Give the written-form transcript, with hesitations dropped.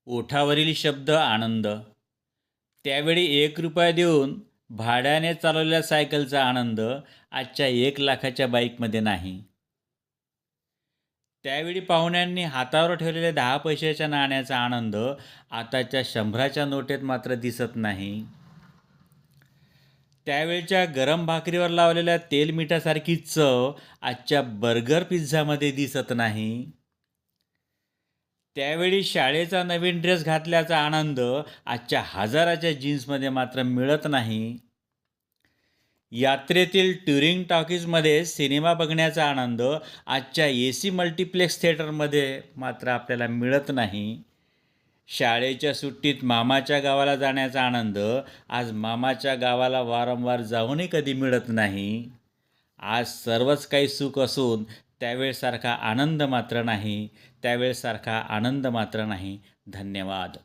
ओठावरील शब्द आनंद. त्यावेळी 1 रुपया देऊन भाड्याने चालवलेल्या सायकलचा आनंद आजच्या 1 लाखाच्या बाईकमध्ये नाही. त्यावेळी पाहुण्यांनी हातावर ठेवलेल्या 10 पैशाच्या नाण्याचा आनंद आताच्या 100च्या नोटेत मात्र दिसत नाही. त्यावेळच्या गरम भाकरीवर लावलेल्या तेल मिठासारखी चव आजच्या बर्गर पिझ्झामध्ये दिसत नाही. त्यावेळी शाळेचा नवीन ड्रेस घातल्याचा आनंद आजच्या हजाराच्या जीन्समध्ये मात्र मिळत नाही. यात्रेतील ट्युरिंग टॉकीजमध्ये सिनेमा बघण्याचा आनंद आजच्या AC मल्टिप्लेक्स थिएटरमध्ये मात्र आपल्याला मिळत नाही. शाळेच्या सुट्टीत मामाच्या गावाला जाण्याचा आनंद आज मामाच्या गावाला वारंवार जाऊनही कधी मिळत नाही. आज सर्वच काही सुख असून त्यावेळेसारखा आनंद मात्र नाही. धन्यवाद.